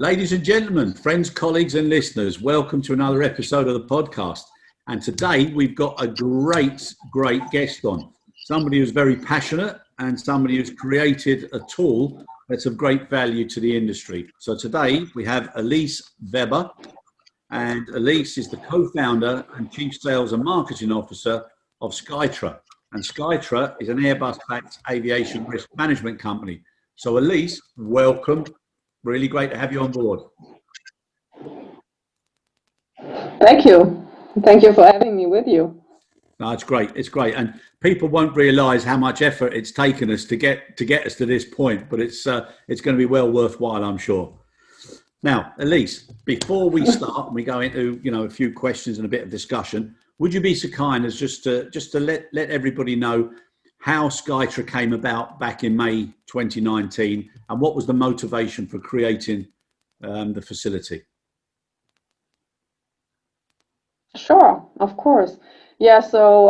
Ladies and gentlemen, friends, colleagues and listeners, welcome to another episode of the podcast. And today we've got a great guest on. Somebody who's very passionate and somebody who's created a tool that's of great value to the industry. So today we have Elise Weber, and Elise is the co-founder and chief sales and marketing officer of Skytra. And Skytra is an Airbus-backed aviation risk management company. So Elise, welcome. Really great to have you on board. Thank you. Thank you for having me with you. No, it's great. It's great. And people won't realise how much effort it's taken us to get us to this point, but it's going to be well worthwhile, I'm sure. Now, Elise, before we start and we go into a few questions and a bit of discussion, would you be so kind as just to let everybody know how Skytra came about back in May 2019 and what was the motivation for creating the facility? Sure, of course. Yeah, so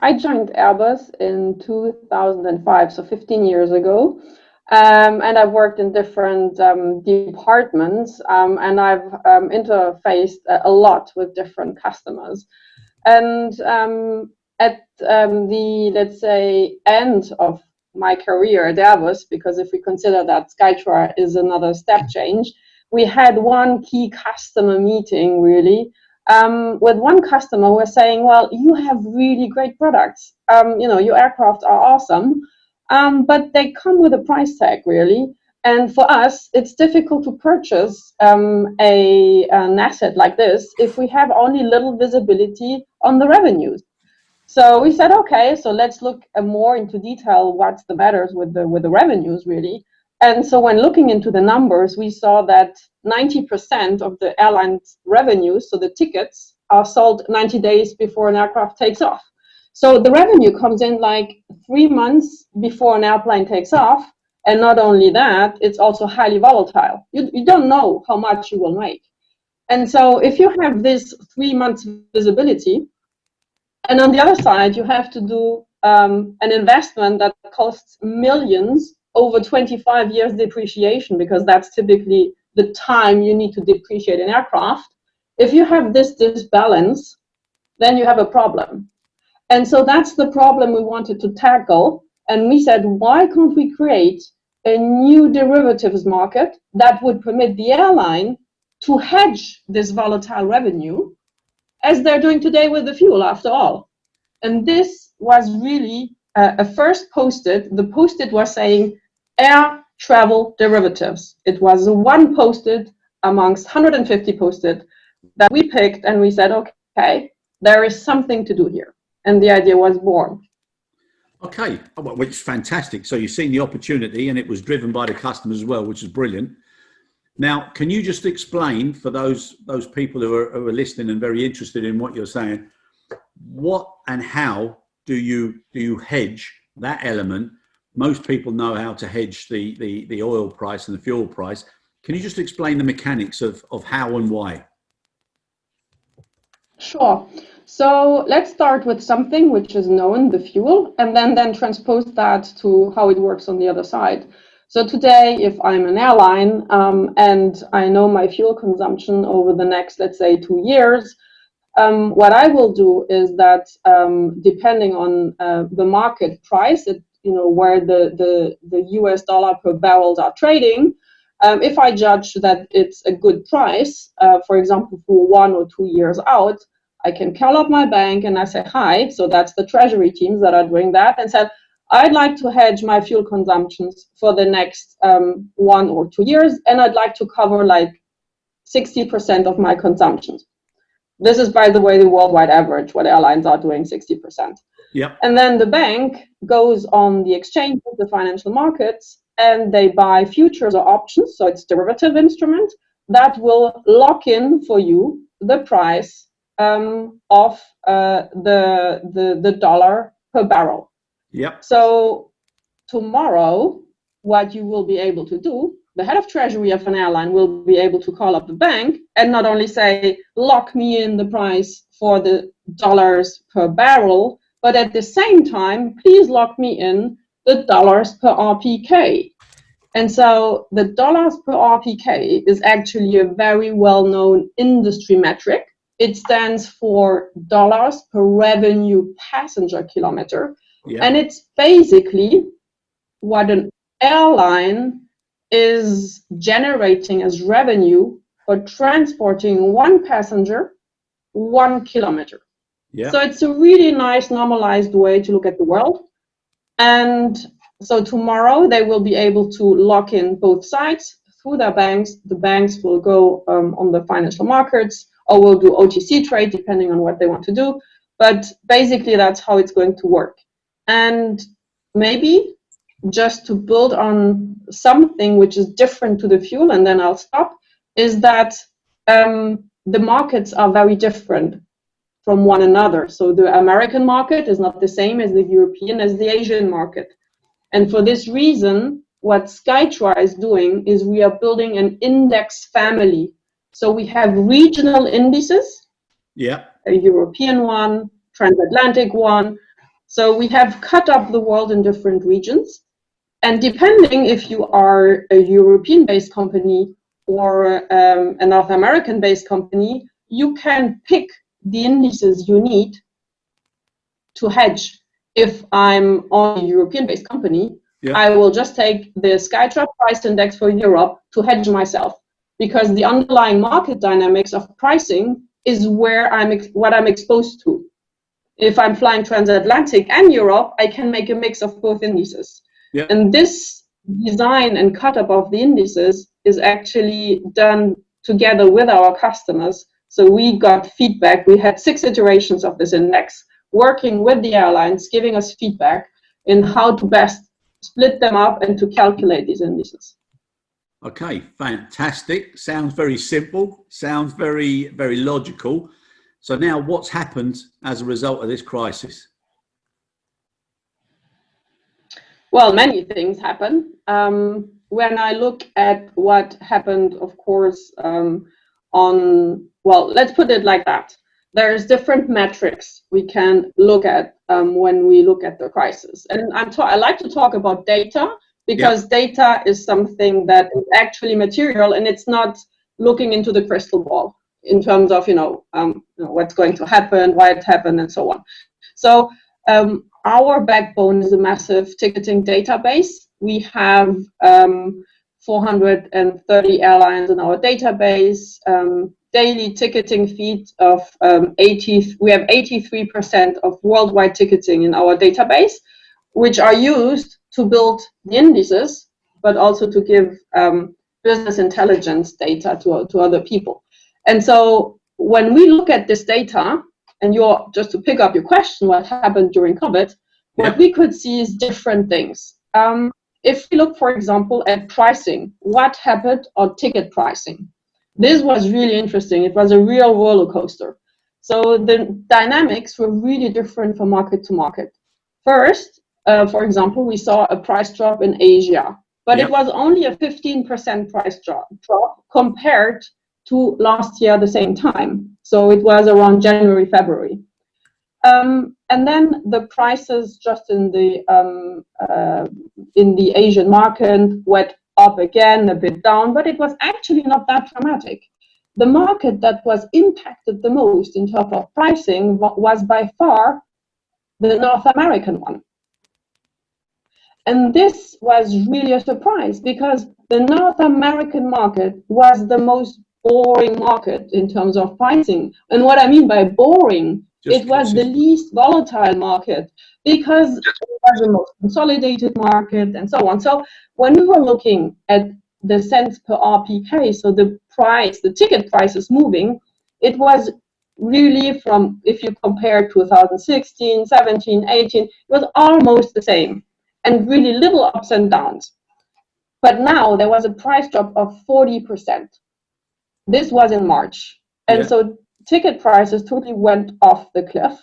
I joined Airbus in 2005, so 15 years ago. And I've worked in different departments, and I've interfaced a lot with different customers. And at the, let's say, end of my career at Airbus, because if we consider that Skytra is another step change, we had one key customer meeting, really, with one customer who was saying, well, you have really great products. Your aircraft are awesome, but they come with a price tag, really. And for us, it's difficult to purchase an asset like this if we have only little visibility on the revenues. So we said, okay, so let's look more into detail what's the matters with the revenues, really. And so when looking into the numbers, we saw that 90% of the airline's revenues, so the tickets, are sold 90 days before an aircraft takes off. So the revenue comes in like 3 months before an airplane takes off. And not only that, it's also highly volatile. You don't know how much you will make. And so if you have this 3 months visibility, and on the other side, you have to do an investment that costs millions over 25 years depreciation, because that's typically the time you need to depreciate an aircraft. If you have this disbalance, then you have a problem. And so that's the problem we wanted to tackle. And we said, why can't we create a new derivatives market that would permit the airline to hedge this volatile revenue, as they're doing today with the fuel, after all. And this was really a first post-it. The post-it was saying air travel derivatives. It was one post-it amongst 150 post-it that we picked, and we said, okay, there is something to do here. And the idea was born. Okay, which is fantastic. So you've seen the opportunity and it was driven by the customers as well, which is brilliant. Now, can you just explain for those people who are listening and very interested in what you're saying, what and how do you hedge that element? Most people know how to hedge the oil price and the fuel price. Can you just explain the mechanics of how and why? Sure. So let's start with something which is known, the fuel, and then transpose that to how it works on the other side. So today, if I'm an airline and I know my fuel consumption over the next, let's say, 2 years, what I will do is that depending on the market price, where the US dollar per barrels are trading, if I judge that it's a good price, for example, for 1 or 2 years out, I can call up my bank and I say, hi, so that's the treasury teams that are doing that, and said, I'd like to hedge my fuel consumptions for the next 1 or 2 years, and I'd like to cover like 60% of my consumptions. This is, by the way, the worldwide average, what airlines are doing, 60%. Yep. And then the bank goes on the exchange with the financial markets, and they buy futures or options, so it's derivative instrument, that will lock in for you the price of the dollar per barrel. Yep. So tomorrow, what you will be able to do, the head of treasury of an airline will be able to call up the bank and not only say, lock me in the price for the dollars per barrel, but at the same time, please lock me in the dollars per RPK. And so the dollars per RPK is actually a very well-known industry metric. It stands for dollars per revenue passenger kilometer. Yeah. And it's basically what an airline is generating as revenue for transporting one passenger 1 kilometer. Yeah. So it's a really nice normalized way to look at the world. And so tomorrow they will be able to lock in both sides through their banks. The banks will go on the financial markets or will do OTC trade depending on what they want to do. But basically that's how it's going to work. And maybe just to build on something which is different to the fuel, and then I'll stop, is that the markets are very different from one another. So the American market is not the same as the European, as the Asian market. And for this reason, what Skytra is doing is we are building an index family. So we have regional indices, Yeah. a European one, transatlantic one. So we have cut up the world in different regions. And depending if you are a European-based company or a North American-based company, you can pick the indices you need to hedge. If I'm on a European-based company, Yeah. I will just take the Skytra price index for Europe to hedge myself, because the underlying market dynamics of pricing is where what I'm exposed to. If I'm flying transatlantic and Europe, I can make a mix of both indices. Yeah. And this design and cut up of the indices is actually done together with our customers. So we got feedback. We had 6 iterations of this index, working with the airlines, giving us feedback in how to best split them up and to calculate these indices. Okay, fantastic. Sounds very simple. Sounds very, very logical. So now what's happened as a result of this crisis? Well, many things happen. When I look at what happened, of course, let's put it like that. There's different metrics we can look at when we look at the crisis. And I like to talk about data, because data is something that is actually material, and it's not looking into the crystal ball in terms of, what's going to happen, why it happened, and so on. So our backbone is a massive ticketing database. We have 430 airlines in our database, daily ticketing feeds of we have 83% of worldwide ticketing in our database, which are used to build the indices, but also to give business intelligence data to other people. And so when we look at this data, and just to pick up your question, what happened during COVID, what we could see is different things. If we look, for example, at pricing, what happened on ticket pricing? This was really interesting. It was a real roller coaster. So the dynamics were really different from market to market. First, for example, we saw a price drop in Asia, but it was only a 15% price drop compared to last year at the same time. So it was around January, February. And then the prices just in the Asian market went up again, a bit down, but it was actually not that dramatic. The market that was impacted the most in terms of pricing was by far the North American one. And this was really a surprise, because the North American market was the most boring market in terms of pricing. And what I mean by boring, it was the least volatile market, because it was the most consolidated market and so on. So when we were looking at the cents per RPK, so the ticket prices moving, it was really from, if you compare 2016, 17, 18, it was almost the same, and really little ups and downs. But now there was a price drop of 40%. This was in March. And so ticket prices totally went off the cliff.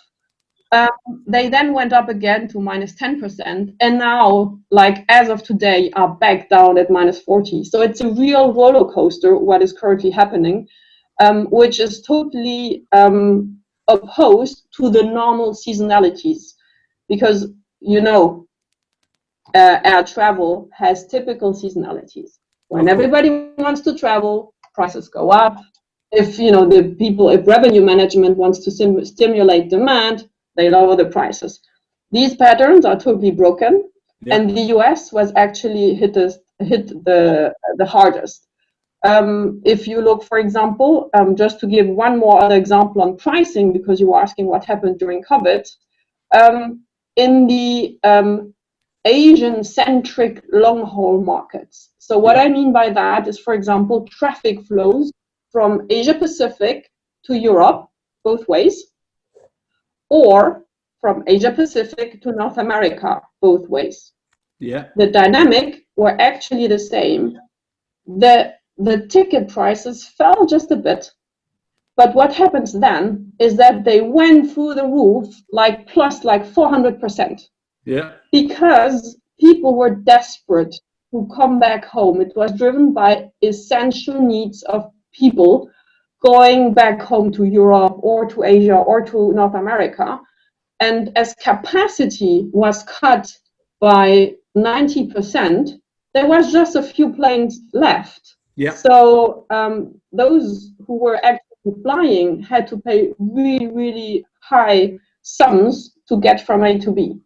They then went up again to minus 10%. And now, like as of today, are back down at minus 40. So it's a real roller coaster, what is currently happening, which is totally opposed to the normal seasonalities. Because, air travel has typical seasonalities. When everybody wants to travel, prices go up. If if revenue management wants to stimulate demand, they lower the prices. These patterns are totally broken, and the US was actually hit the hardest. If you look, for example, just to give one more other example on pricing, because you were asking what happened during COVID, in the Asian-centric long-haul markets. So what I mean by that is, for example, traffic flows from Asia-Pacific to Europe, both ways, or from Asia-Pacific to North America, both ways. Yeah. The dynamic were actually the same. The ticket prices fell just a bit, but what happens then is that they went through the roof, plus 400%. Yeah. Because people were desperate to come back home. It was driven by essential needs of people going back home to Europe or to Asia or to North America. And as capacity was cut by 90%, there was just a few planes left. Yeah. So those who were actually flying had to pay really, really high sums to get from A to B.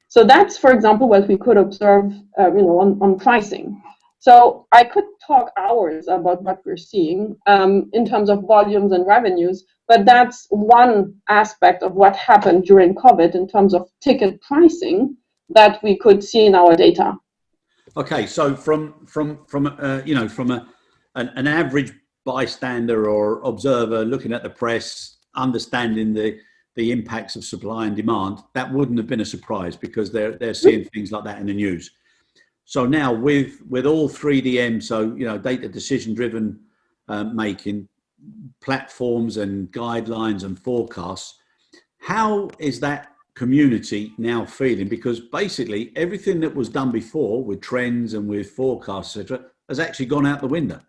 So that's, for example, what we could observe, on pricing. So I could talk hours about what we're seeing in terms of volumes and revenues, but that's one aspect of what happened during COVID in terms of ticket pricing that we could see in our data. Okay, so from an average bystander or observer looking at the press, understanding the impacts of supply and demand, that wouldn't have been a surprise because they're seeing things like that in the news. So now with all 3DM, so data decision driven making platforms and guidelines and forecasts, how is that community now feeling? Because basically everything that was done before with trends and with forecasts, etc., has actually gone out the window.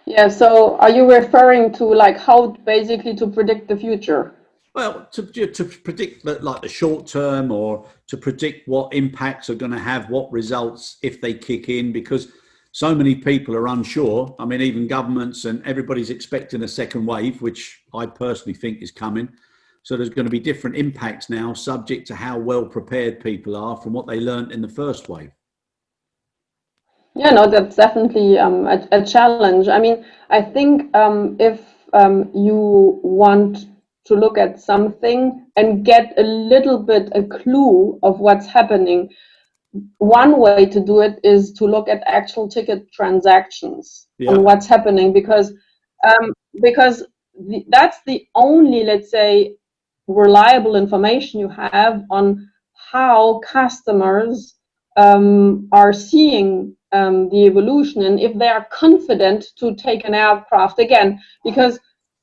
Yeah, so are you referring to how basically to predict the future? Well, to predict the short term, or to predict what impacts are going to have what results if they kick in, because so many people are unsure. I mean, even governments and everybody's expecting a second wave, which I personally think is coming. So there's going to be different impacts now, subject to how well prepared people are from what they learned in the first wave. Yeah, no, that's definitely a challenge. I mean, I think if you want to look at something and get a little bit a clue of what's happening, one way to do it is to look at actual ticket transactions and what's happening, because that's the only, let's say, reliable information you have on how customers are seeing the evolution, and if they are confident to take an aircraft again, because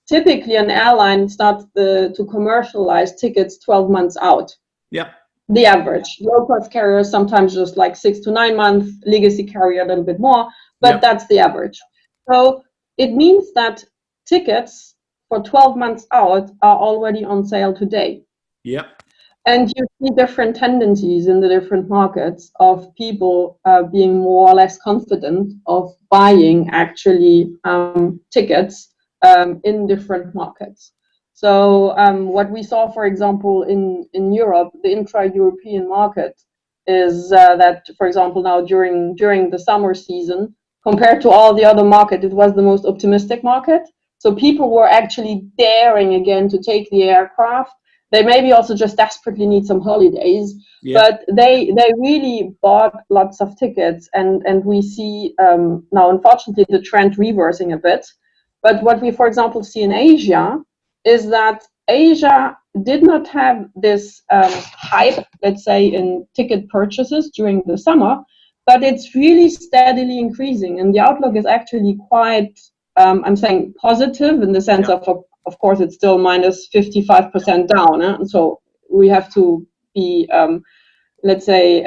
typically an airline starts to commercialize tickets 12 months out. Yeah. The average. Low-cost carriers sometimes just 6 to 9 months, legacy carrier a little bit more, but that's the average. So it means that tickets for 12 months out are already on sale today. Yep. And you see different tendencies in the different markets of people being more or less confident of buying actually tickets in different markets. So what we saw, for example, in Europe, the intra-European market, is that, for example, now during the summer season, compared to all the other markets, it was the most optimistic market. So people were actually daring again to take the aircraft. They maybe also just desperately need some holidays, but they really bought lots of tickets, and we see now, unfortunately, the trend reversing a bit. But what we, for example, see in Asia is that Asia did not have this hype, let's say, in ticket purchases during the summer, but it's really steadily increasing, and the outlook is actually quite, I'm saying, positive in the sense of course, it's still minus 55% down. So we have to be, let's say,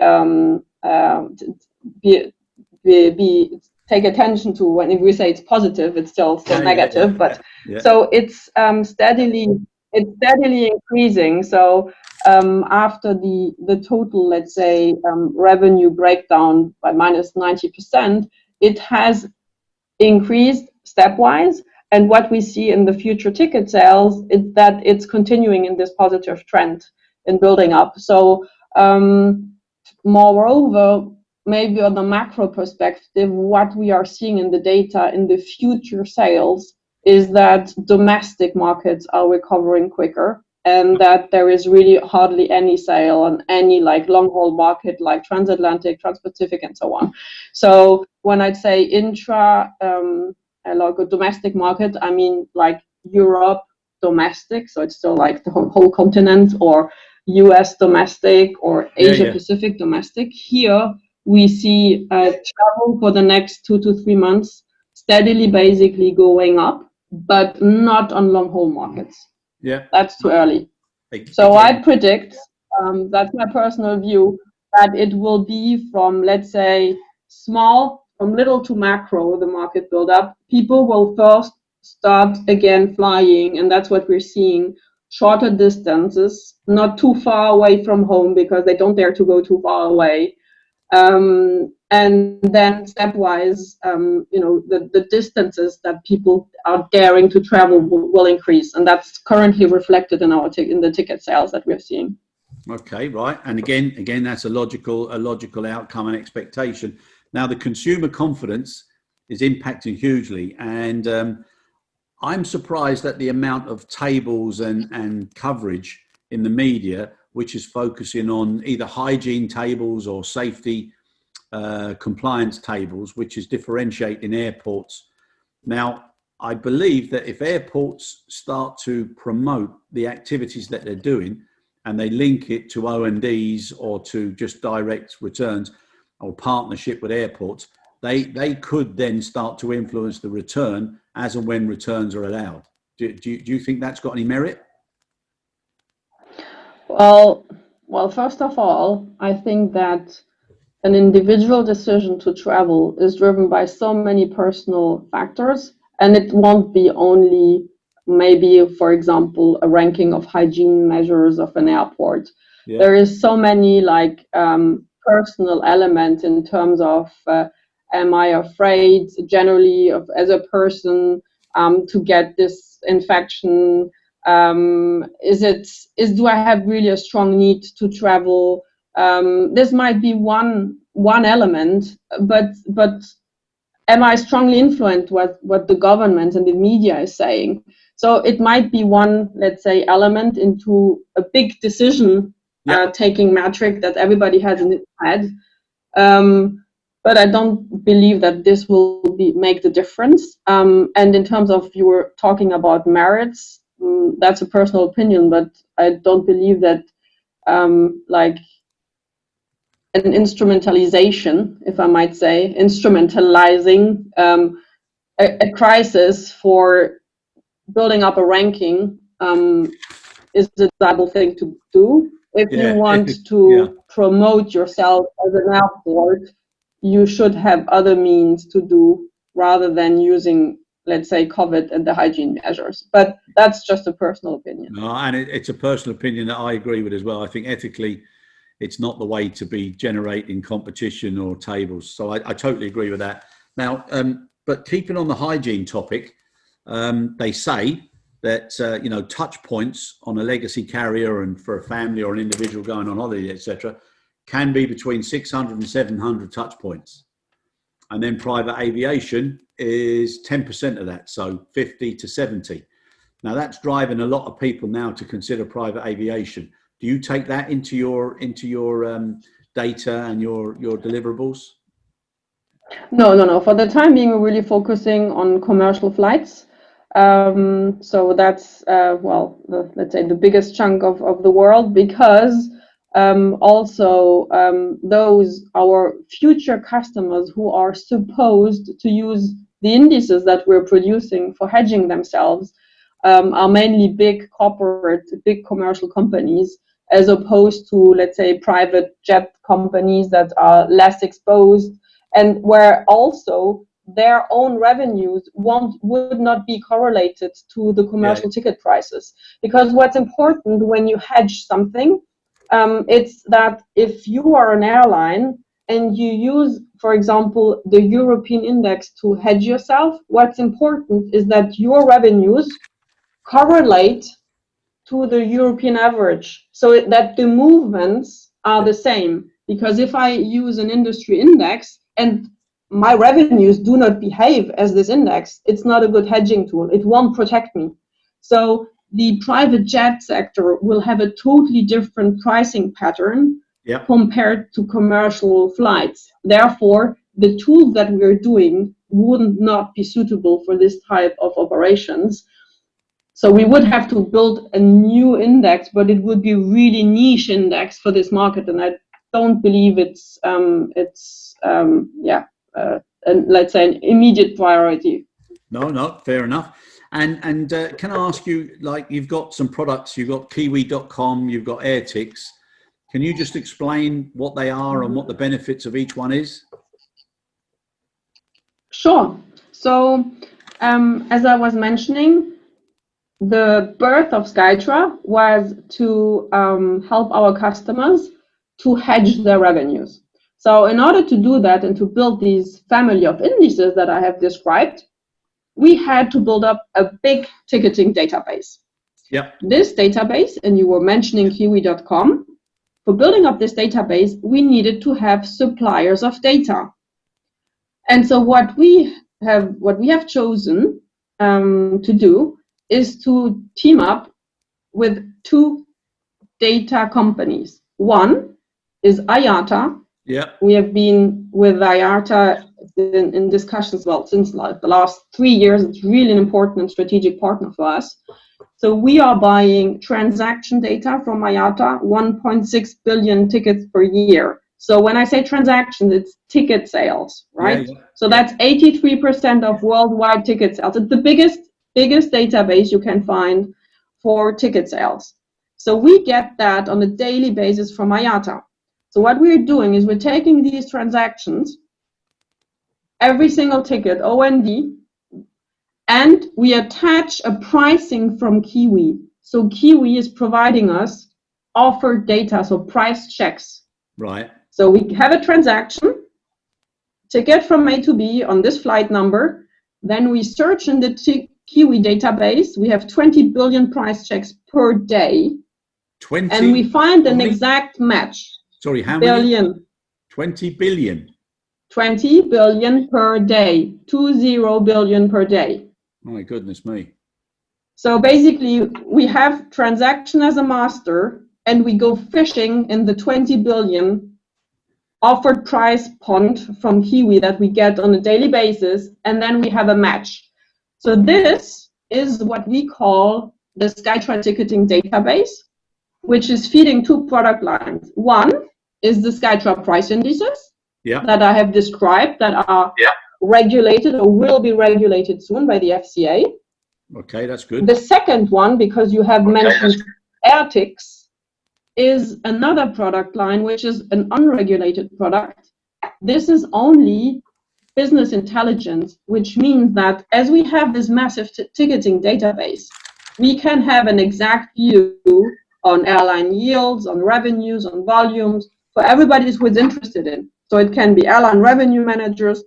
take attention to when we say it's positive, it's still negative. But so it's steadily increasing. So after the total, let's say, revenue breakdown by minus 90%, it has increased stepwise. And what we see in the future ticket sales is that it's continuing in this positive trend in building up. So moreover, maybe on the macro perspective, what we are seeing in the data in the future sales is that domestic markets are recovering quicker, and that there is really hardly any sale on any like long haul market like transatlantic, transpacific, and so on. So when I'd say intra like a domestic market, I mean like Europe domestic, so it's still like the whole continent, or US domestic, or Asia Pacific domestic. Here we see travel for the next 2 to 3 months steadily basically going up, but not on long haul markets. Yeah, that's too early. So I predict, that's my personal view, that it will be from, let's say, small, from little to macro, the market build up. People will first start again flying, and that's what we're seeing. Shorter distances, not too far away from home because they don't dare to go too far away. And then stepwise, the distances that people are daring to travel will increase, and that's currently reflected in in the ticket sales that we're seeing. Okay, right, and again, that's a logical outcome and expectation. Now, the consumer confidence is impacting hugely, and I'm surprised at the amount of tables and coverage in the media which is focusing on either hygiene tables or safety compliance tables, which is differentiating airports. Now, I believe that if airports start to promote the activities that they're doing and they link it to O&Ds or to just direct returns or partnership with airports, they could then start to influence the return as and when returns are allowed. Do you think that's got any merit? Well, first of all, I think that an individual decision to travel is driven by so many personal factors, and it won't be only maybe, for example, a ranking of hygiene measures of an airport. Yeah. There is so many like personal elements in terms of am I afraid generally of as a person to get this infection? Do I have really a strong need to travel? This might be one element, but am I strongly influenced what the government and the media is saying? So it might be one, let's say, element into a big decision taking metric that everybody has in its head. But I don't believe that this will make the difference. And in terms of you were talking about merits, that's a personal opinion, but I don't believe that like an instrumentalization, if I might say, instrumentalizing a crisis for building up a ranking is the desirable thing to do. If you want to promote yourself as an airport, you should have other means to do rather than using, let's say, COVID and the hygiene measures. But that's just a personal opinion. No, and it's a personal opinion that I agree with as well. I think ethically, it's not the way to be generating competition or tables. So I totally agree with that. Now, but keeping on the hygiene topic, they say that, touch points on a legacy carrier and for a family or an individual going on holiday, etc., can be between 600 and 700 touch points. And then private aviation is 10% of that, so 50 to 70. Now that's driving a lot of people now to consider private aviation. Do you take that into your data and your deliverables? No. For the time being, we're really focusing on commercial flights. So that's let's say the biggest chunk of the world, because also those our future customers who are supposed to use the indices that we're producing for hedging themselves are mainly big corporate, big commercial companies, as opposed to, let's say, private jet companies that are less exposed, and where also their own revenues would not be correlated to the commercial ticket prices. Because what's important when you hedge something It's that if you are an airline and you use, for example, the European index to hedge yourself, what's important is that your revenues correlate to the European average, so that the movements are the same. Because if I use an industry index and my revenues do not behave as this index, it's not a good hedging tool. It won't protect me. So the private jet sector will have a totally different pricing pattern compared to commercial flights. Therefore, the tools that we're doing would not be suitable for this type of operations. So we would have to build a new index, but it would be really niche index for this market, and I don't believe it's let's say an immediate priority. No, fair enough. And can I ask you, like, you've got some products, you've got Kiwi.com, you've got AirTix. Can you just explain what they are and what the benefits of each one is? Sure. So as I was mentioning, the birth of Skytra was to help our customers to hedge their revenues. So in order to do that and to build these family of indices that I have described, we had to build up a big ticketing database. Yep. This database, and you were mentioning Kiwi.com, for building up this database, we needed to have suppliers of data. And so what we have chosen to do is to team up with two data companies. One is IATA. Yeah. We have been with IATA in discussions, well, since like the last 3 years. It's really an important and strategic partner for us. So we are buying transaction data from IATA, 1.6 billion tickets per year. So when I say transactions, it's ticket sales, right? Yeah. So that's 83% of worldwide ticket sales. It's the biggest database you can find for ticket sales. So we get that on a daily basis from IATA. So what we're doing is we're taking these transactions, every single ticket, OND, and we attach a pricing from Kiwi. So Kiwi is providing us offered data, so price checks. Right. So we have a transaction, ticket from A to B on this flight number. Then we search in the Kiwi database. We have 20 billion price checks per day. 20? And we find an exact match. Sorry, how billion. Many? 20 billion. 20 billion per day. 20 billion per day. My goodness me. So basically, we have transaction as a master, and we go fishing in the 20 billion offered price pond from Kiwi that we get on a daily basis, and then we have a match. So this is what we call the Skytra ticketing database, which is feeding two product lines. One is the Skytra price indices that I have described, that are regulated or will be regulated soon by the FCA. Okay, that's good. The second one, because you have mentioned AirTix, is another product line, which is an unregulated product. This is only business intelligence, which means that as we have this massive ticketing database, we can have an exact view on airline yields, on revenues, on volumes, for everybody who is interested in. So it can be airline revenue managers,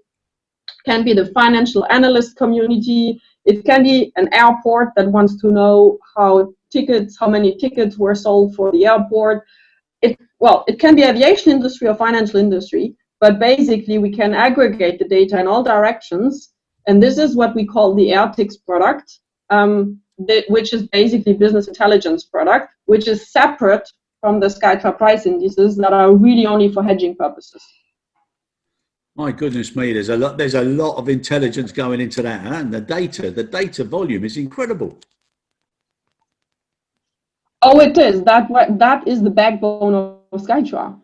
can be the financial analyst community, it can be an airport that wants to know how many tickets were sold for the airport. It can be aviation industry or financial industry, but basically we can aggregate the data in all directions, and this is what we call the AirTix product, which is basically business intelligence product, which is separate from the Skytra price indices that are really only for hedging purposes. My goodness me, there's a lot of intelligence going into that, huh? And the data volume is incredible. Oh, it is. That is the backbone of Skytra.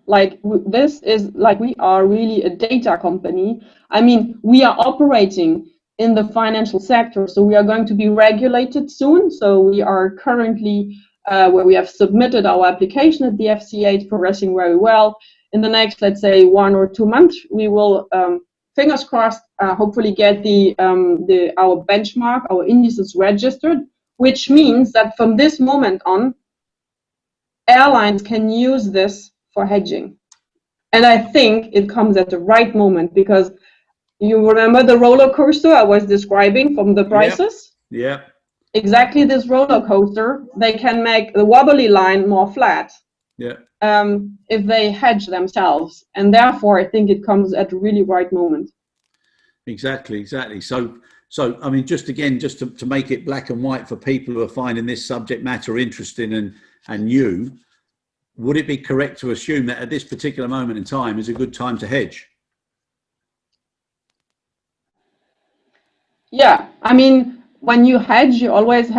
We are really a data company. I mean, we are operating in the financial sector, so we are going to be regulated soon. So we are currently where we have submitted our application at the FCA. It's progressing very well. In the next, let's say, 1 or 2 months, we will, fingers crossed, hopefully get our benchmark, our indices registered, which means that from this moment on, airlines can use this for hedging. And I think it comes at the right moment, because you remember the roller coaster I was describing from the prices? Yeah. Exactly this roller coaster, they can make the wobbly line more flat. Yeah. If they hedge themselves. And therefore, I think it comes at a really right moment. Exactly. So I mean, just to make it black and white for people who are finding this subject matter interesting and new, would it be correct to assume that at this particular moment in time is a good time to hedge? Yeah, I mean, when you hedge, you always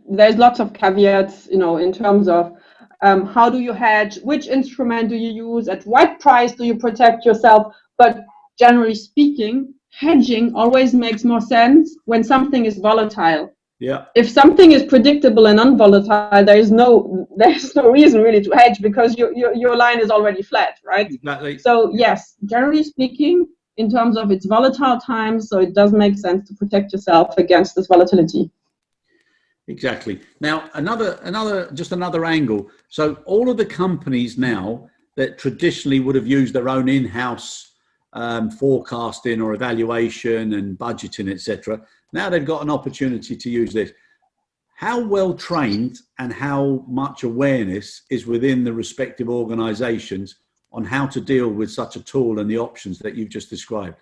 there's lots of caveats, in terms of how do you hedge, which instrument do you use, at what price do you protect yourself. But generally speaking, hedging always makes more sense when something is volatile. Yeah. If something is predictable and unvolatile, there's no reason really to hedge, because your line is already flat, right? Exactly. So yes, generally speaking, in terms of its volatile times, so it does make sense to protect yourself against this volatility. Exactly. Now, another angle. So all of the companies now that traditionally would have used their own in-house forecasting or evaluation and budgeting, etc., now they've got an opportunity to use this. How well trained and how much awareness is within the respective organizations on how to deal with such a tool and the options that you've just described?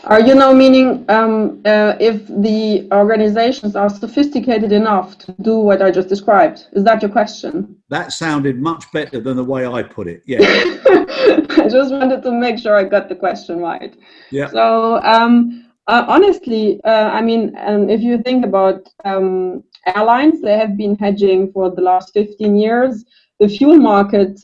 Meaning if the organizations are sophisticated enough to do what I just described. Is that your question? That sounded much better than the way I put it. Yeah. I just wanted to make sure I got the question right. Yeah. So honestly, if you think about airlines, they have been hedging for the last 15 years. The fuel market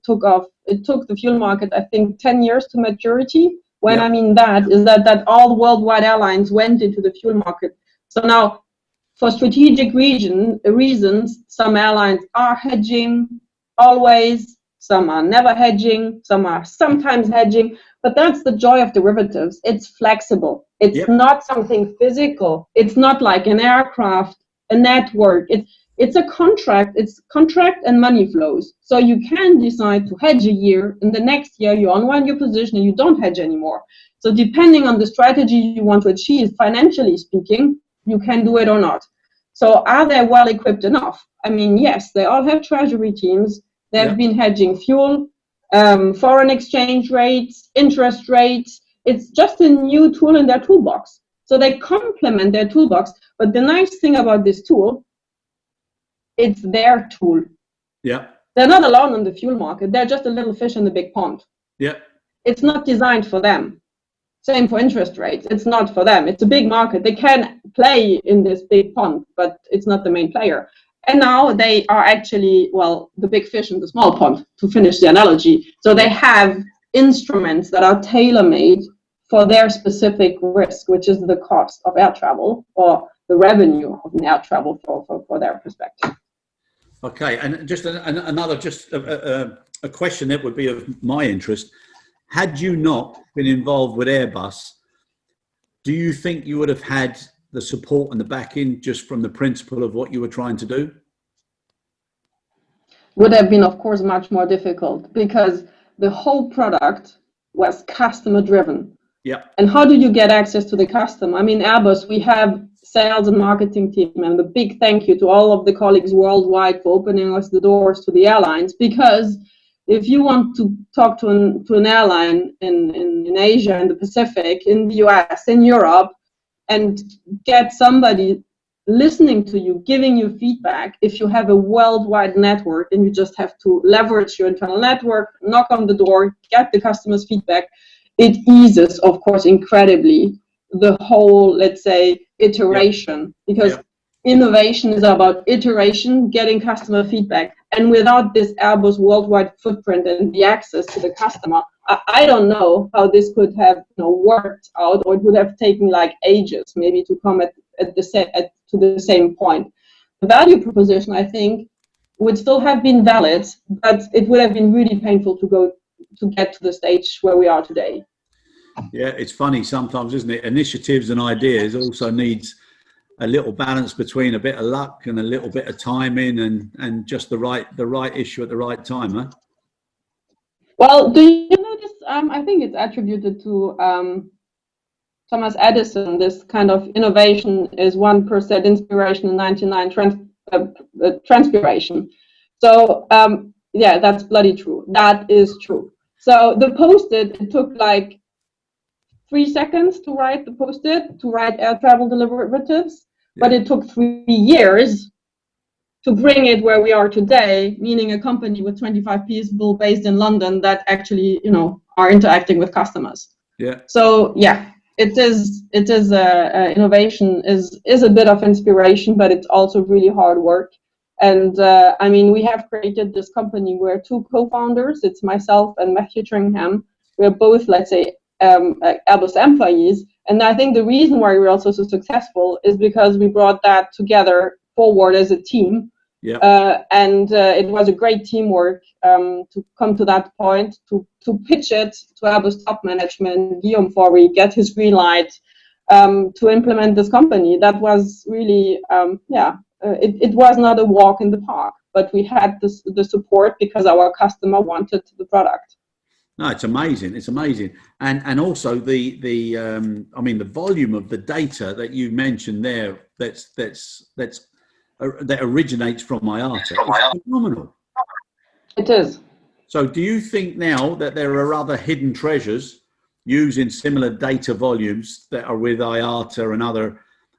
took off. It took the fuel market, I think, 10 years to maturity. When I mean that is that all worldwide airlines went into the fuel market. So now, for strategic reasons, some airlines are hedging always, some are never hedging, some are sometimes hedging. But that's the joy of derivatives. It's flexible. It's not something physical. It's not like an aircraft, a network. It's a contract. It's contract and money flows. So you can decide to hedge a year, and the next year you unwind your position and you don't hedge anymore. So depending on the strategy you want to achieve, financially speaking, you can do it or not. So are they well equipped enough? I mean, yes, they all have treasury teams. They've been hedging fuel, foreign exchange rates, interest rates. It's just a new tool in their toolbox. So they complement their toolbox. But the nice thing about this tool, it's their tool. Yeah. They're not alone on the fuel market. They're just a little fish in the big pond. Yeah. It's not designed for them. Same for interest rates. It's not for them. It's a big market. They can play in this big pond, but it's not the main player. And now they are actually, the big fish in the small pond, to finish the analogy. So they have instruments that are tailor-made for their specific risk, which is the cost of air travel or the revenue of air travel for their perspective. Okay, and just a question that would be of my interest. Had you not been involved with Airbus, do you think you would have had the support and the backing just from the principle of what you were trying to do? Would have been, of course, much more difficult, because the whole product was customer driven. Yeah. And how do you get access to the customer? I mean, Airbus, we have sales and marketing team, and a big thank you to all of the colleagues worldwide for opening us the doors to the airlines, because if you want to talk to an airline in Asia, in the Pacific, in the US, in Europe, and get somebody listening to you, giving you feedback, if you have a worldwide network and you just have to leverage your internal network, knock on the door, get the customer's feedback, it eases, of course, incredibly the whole, let's say, iteration, because innovation is about iteration, getting customer feedback. And without this Airbus worldwide footprint and the access to the customer, I don't know how this could have worked out, or it would have taken like ages maybe to come to the same point. The value proposition, I think, would still have been valid, but it would have been really painful to get to the stage where we are today. Yeah, it's funny sometimes, isn't it? Initiatives and ideas also needs a little balance between a bit of luck and a little bit of timing and just the right issue at the right time, huh? Well, do you know this? I think it's attributed to Thomas Edison. This kind of innovation is 1% inspiration and 99 transpiration. So yeah, that's bloody true. That is true. So the Post-it, it took like 3 seconds to write the Post-it, to write air travel derivatives, but it took 3 years to bring it where we are today, meaning a company with 25 people based in London that actually, are interacting with customers. Yeah. So yeah, it is innovation is a bit of inspiration, but it's also really hard work. And I mean, we have created this company. We're 2 co-founders. It's myself and Matthew Tringham. We're both, let's say, Airbus employees. And I think the reason why we're also so successful is because we brought that together forward as a team. Yeah. And it was a great teamwork to come to that point, to pitch it to Airbus top management, Guillaume Faury, get his green light to implement this company. That was really, it was not a walk in the park, but we had the support because our customer wanted the product. No, it's amazing. It's amazing, and also the volume of the data that you mentioned there. That originates from IATA. It's phenomenal. It is. So do you think now that there are other hidden treasures using similar data volumes that are with IATA and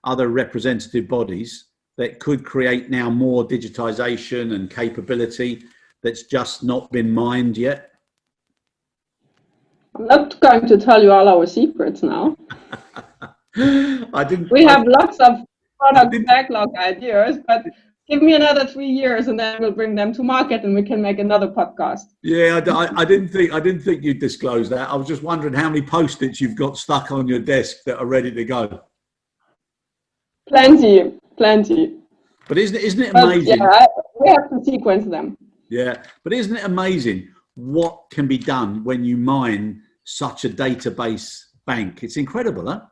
other representative bodies that could create now more digitization and capability that's just not been mined yet? I'm not going to tell you all our secrets now. We have lots of product backlog ideas, but give me another 3 years and then we'll bring them to market and we can make another podcast. Yeah, I didn't think you'd disclose that. I was just wondering how many Post-its you've got stuck on your desk that are ready to go. Plenty. But isn't it amazing? Yeah, we have to sequence them. Yeah, but isn't it amazing what can be done when you mine such a database bank? It's incredible, huh?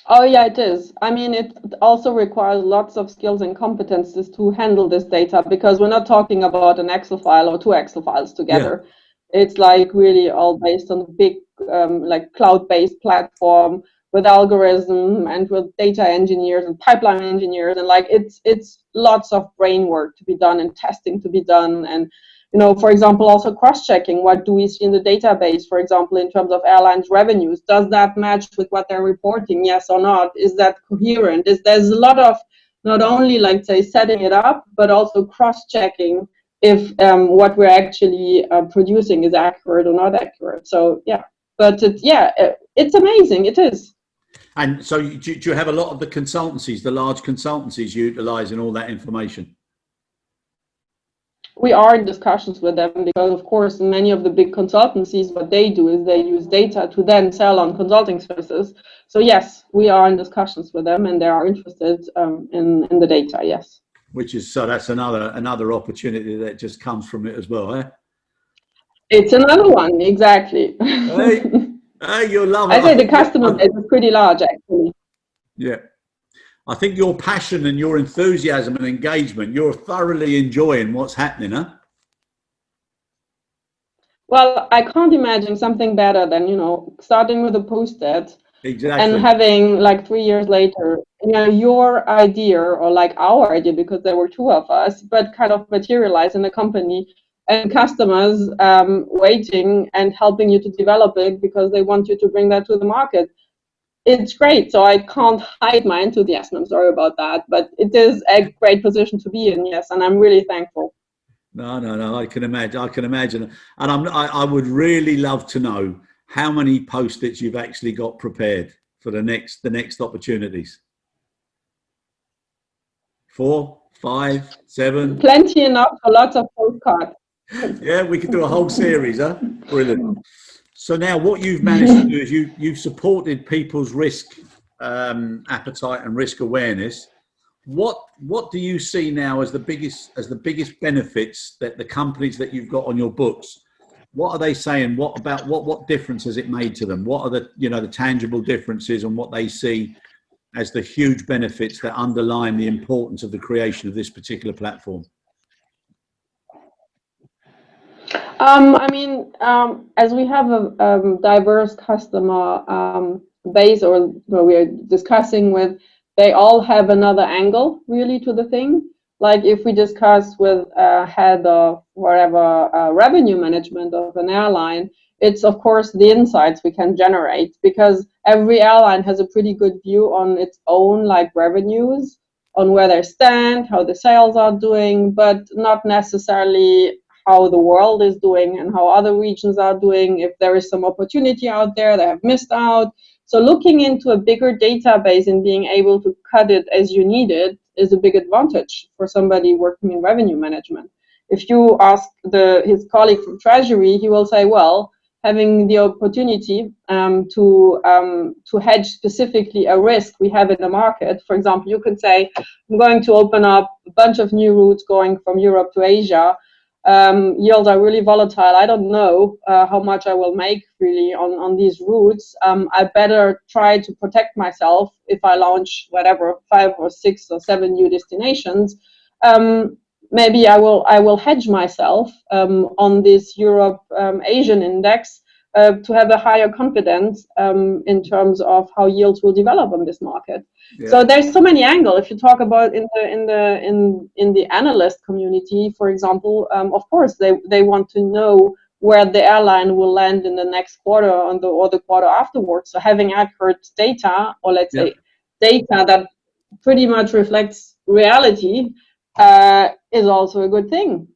Oh yeah, it is. I mean, it also requires lots of skills and competences to handle this data, because we're not talking about an Excel file or 2 Excel files together. Yeah. It's like really all based on a big like cloud-based platform with algorithm and with data engineers and pipeline engineers, and like it's lots of brain work to be done and testing to be done, and for example, also cross-checking what do we see in the database, for example, in terms of airlines revenues. Does that match with what they're reporting? Yes or not? Is that coherent? There's a lot of not only, like, say, setting it up, but also cross-checking if what we're actually producing is accurate or not accurate. So, yeah. But, it's amazing. It is. And so do you have a lot of the consultancies, the large consultancies, utilizing all that information? We are in discussions with them because, of course, many of the big consultancies, what they do is they use data to then sell on consulting services. So, yes, we are in discussions with them and they are interested in the data, yes. That's another opportunity that just comes from it as well, eh? It's another one, exactly. Hey, you'll love it. I say the customer base is pretty large, actually. Yeah. I think your passion and your enthusiasm and engagement, you're thoroughly enjoying what's happening, huh? Well, I can't imagine something better than, starting with a Post-it. Exactly. And having, like, 3 years later, your idea, or like our idea, because there were 2 of us, but kind of materialize in the company, and customers waiting and helping you to develop it because they want you to bring that to the market. It's great. So I can't hide my enthusiasm. I'm sorry about that, but it is a great position to be in. Yes, and I'm really thankful. No. I can imagine, and I would really love to know how many Post-its you've actually got prepared for the next opportunities. 4, 5, 7. Plenty enough for lots of postcards. Yeah, we could do a whole series, huh? Brilliant. So now what you've managed to do is you've supported people's risk appetite and risk awareness. What do you see now as the biggest benefits that the companies that you've got on your books, what are they saying? What difference has it made to them? What are the tangible differences and what they see as the huge benefits that underline the importance of the creation of this particular platform? As we have a diverse customer base, or we are discussing with, they all have another angle really to the thing. Like if we discuss with a head of whatever revenue management of an airline, it's of course the insights we can generate, because every airline has a pretty good view on its own like revenues, on where they stand, how the sales are doing, but not necessarily how the world is doing and how other regions are doing. If there is some opportunity out there they have missed out. So looking into a bigger database and being able to cut it as you need it is a big advantage for somebody working in revenue management. If you ask his colleague from Treasury, he will say, well, having the opportunity to hedge specifically a risk we have in the market. For example, you could say, I'm going to open up a bunch of new routes going from Europe to Asia. Yields are really volatile. I don't know how much I will make really on these routes. I better try to protect myself if I launch whatever 5 or 6 or 7 new destinations. Maybe I will hedge myself on this Europe Asian index to have a higher confidence in terms of how yields will develop on this market. Yeah. So there's so many angles. If you talk about in the analyst community, for example, of course they want to know where the airline will land in the next quarter or the quarter afterwards. So having accurate data, or let's say data that pretty much reflects reality, is also a good thing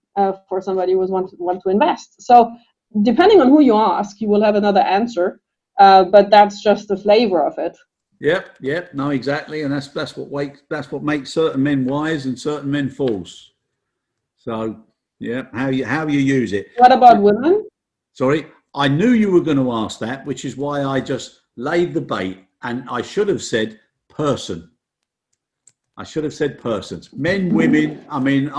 for somebody who want to invest. So depending on who you ask, you will have another answer, but that's just the flavor of it. Yep, no, exactly, and that's what makes certain men wise and certain men fools. So, yeah, how you use it. What about women? Sorry, I knew you were going to ask that, which is why I just laid the bait, and I should have said person. I should have said persons, men, women. I mean,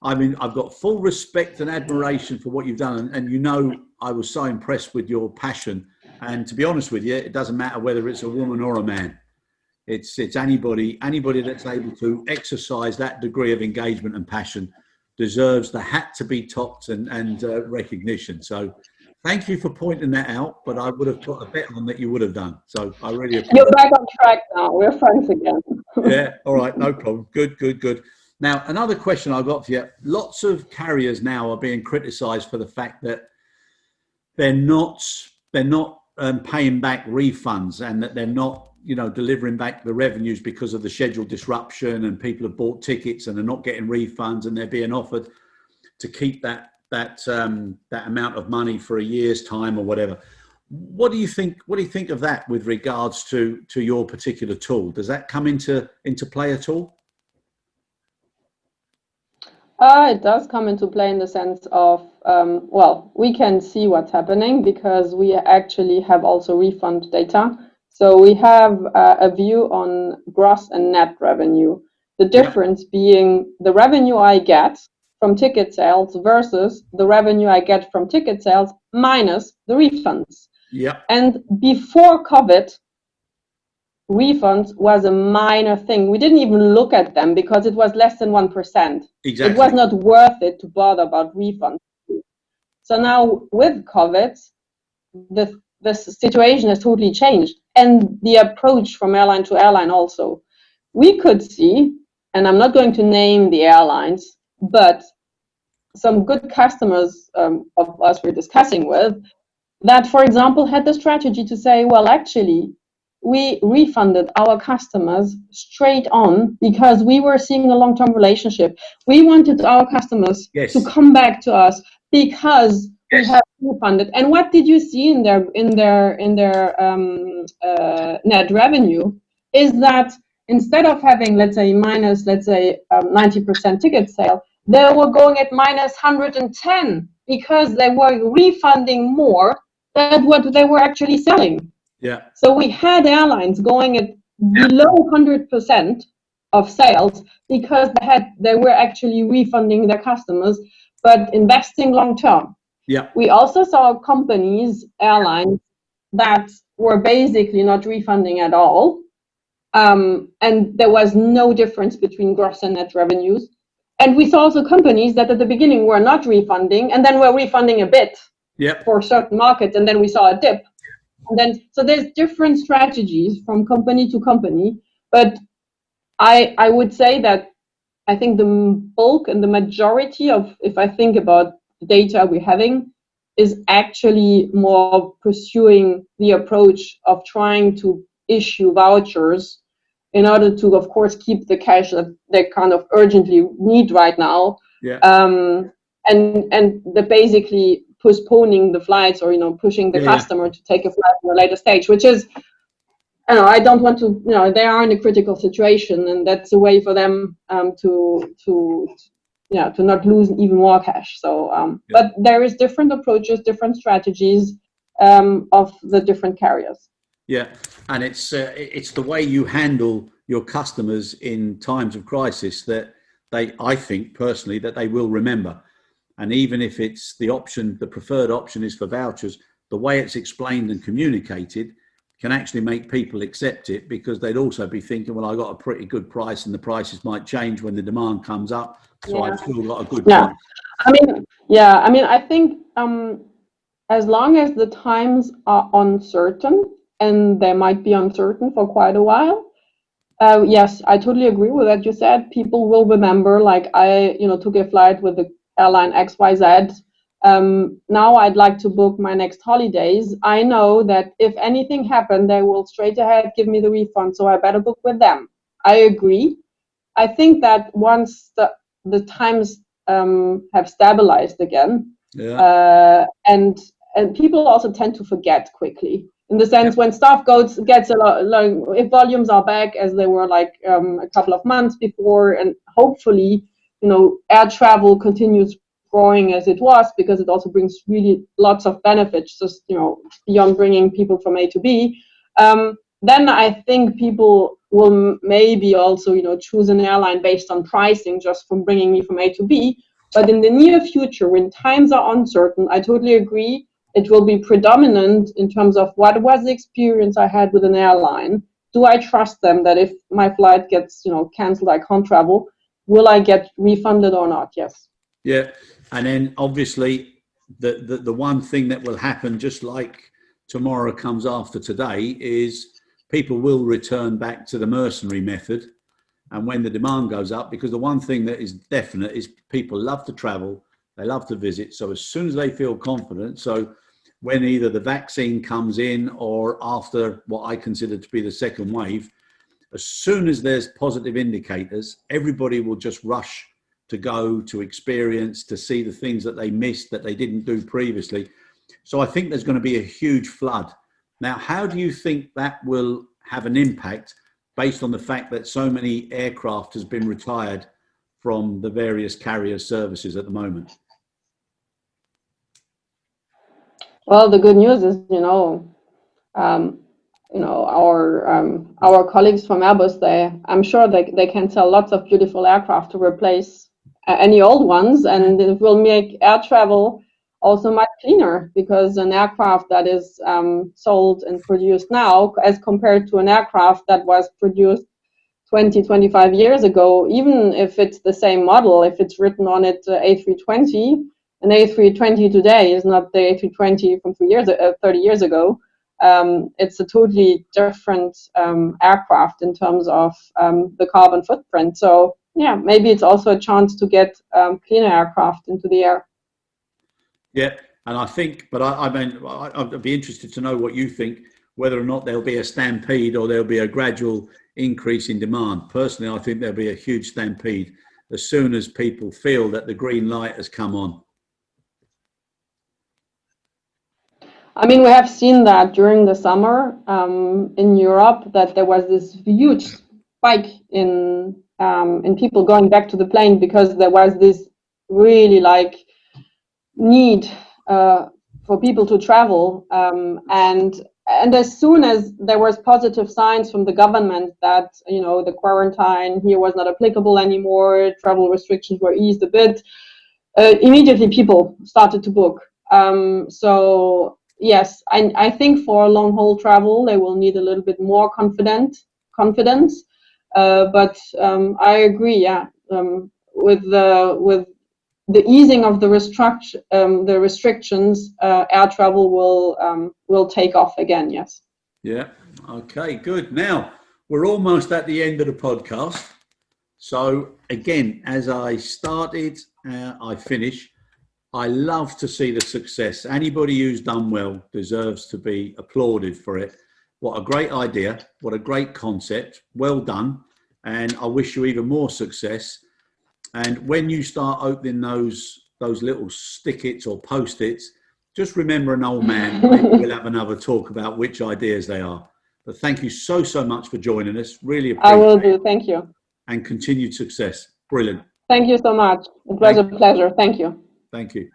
I've got full respect and admiration for what you've done, and you know, I was so impressed with your passion. And to be honest with you, it doesn't matter whether it's a woman or a man. It's anybody that's able to exercise that degree of engagement and passion deserves the hat to be topped and recognition. So thank you for pointing that out, but I would have put a bet on that you would have done. So I really appreciate it. You're back on track now. We're friends again. Yeah, all right, no problem. Good. Now, another question I've got for you. Lots of carriers now are being criticised for the fact that they're not paying back refunds, and that they're not, delivering back the revenues because of the schedule disruption, and people have bought tickets and they're not getting refunds, and they're being offered to keep that amount of money for a year's time or whatever. What do you think of that with regards to your particular tool? Does that come into play at all? It does come into play in the sense of, we can see what's happening because we actually have also refund data. So we have a view on gross and net revenue. The difference being the revenue I get from ticket sales versus the revenue I get from ticket sales minus the refunds. Yeah. And before COVID, refunds was a minor thing. We didn't even look at them because it was less than 1%. Exactly. It was not worth it to bother about refunds. So now with COVID, the situation has totally changed, and the approach from airline to airline also. We could see, and I'm not going to name the airlines, but some good customers of us we're discussing with, that, for example, had the strategy to say, well, actually, we refunded our customers straight on because we were seeing a long-term relationship. We wanted our customers to come back to us because we have refunded. And what did you see in their net revenue is that instead of having, let's say, minus 90% ticket sale, they were going at minus 110 because they were refunding more than what they were actually selling. Yeah. So we had airlines going at below 100% of sales because they were actually refunding their customers, but investing long term. Yeah. We also saw companies, airlines, that were basically not refunding at all. And there was no difference between gross and net revenues. And we saw also companies that at the beginning were not refunding and then were refunding a bit for certain markets, and then we saw a dip. And then, so there's different strategies from company to company, but I would say that I think the bulk and the majority of, if I think about the data we're having, is actually more pursuing the approach of trying to issue vouchers in order to, of course, keep the cash that they kind of urgently need right now. And they're basically postponing the flights, or pushing the customer to take a flight at a later stage, which is, I don't want to, they are in a critical situation, and that's a way for them to not lose even more cash. So, but there is different approaches, different strategies of the different carriers. Yeah, and it's the way you handle your customers in times of crisis that I think personally, that they will remember. And even if it's the preferred option is for vouchers, the way it's explained and communicated can actually make people accept it, because they'd also be thinking, well, I got a pretty good price, and the prices might change when the demand comes up, so I've still got a good price. I think as long as the times are uncertain, and they might be uncertain for quite a while, yes, I totally agree with what you said. People will remember, like, I took a flight with the airline XYZ. Now I'd like to book my next holidays. I know that if anything happened, they will straight ahead give me the refund, so I better book with them. I agree. I think that once the times have stabilized again, and people also tend to forget quickly. In the sense, when stuff gets a lot, like, if volumes are back as they were like a couple of months before, and hopefully, air travel continues growing as it was, because it also brings really lots of benefits, just beyond bringing people from A to B. Then I think people will maybe also choose an airline based on pricing, just from bringing me from A to B. But in the near future, when times are uncertain, I totally agree. It will be predominant in terms of what was the experience I had with an airline. Do I trust them that if my flight gets cancelled, I can't travel? Will I get refunded or not? Yes. Yeah, and then obviously the one thing that will happen, just like tomorrow comes after today, is people will return back to the mercenary method. And when the demand goes up, because the one thing that is definite is people love to travel, they love to visit. So as soon as they feel confident, so when either the vaccine comes in or after what I consider to be the second wave, as soon as there's positive indicators, everybody will just rush to go, to experience, to see the things that they missed, that they didn't do previously. So I think there's going to be a huge flood. Now, how do you think that will have an impact based on the fact that so many aircraft has been retired from the various carrier services at the moment? Well, the good news is, our colleagues from Airbus, I'm sure they can sell lots of beautiful aircraft to replace any old ones, and it will make air travel also much cleaner, because an aircraft that is sold and produced now, as compared to an aircraft that was produced 20, 25 years ago, even if it's the same model, if it's written on it A320, an A320 today is not the A320 from 30 years ago. It's a totally different aircraft in terms of the carbon footprint. So yeah, maybe it's also a chance to get cleaner aircraft into the air. Yeah, and I think, but I'd be interested to know what you think, whether or not there'll be a stampede or there'll be a gradual increase in demand. Personally, I think there'll be a huge stampede as soon as people feel that the green light has come on. I mean, we have seen that during the summer in Europe, that there was this huge spike in people going back to the plane, because there was this really need for people to travel, and as soon as there was positive signs from the government that the quarantine here was not applicable anymore, travel restrictions were eased a bit, immediately people started to book. So yes, I think for long haul travel they will need a little bit more confidence. But I agree. Yeah, with the easing of the restrictions, air travel will take off again. Yes. Yeah. Okay, good. Now, we're almost at the end of the podcast. So, again, as I started, I finish. I love to see the success. Anybody who's done well deserves to be applauded for it. What a great idea. What a great concept. Well done. And I wish you even more success. And when you start opening those little stick-its or post-its, just remember an old man. Maybe we'll have another talk about which ideas they are. But thank you so much for joining us. Really appreciate it. I will do. Thank you. And continued success. Brilliant. Thank you so much. It was a pleasure. Thank you. Thank you.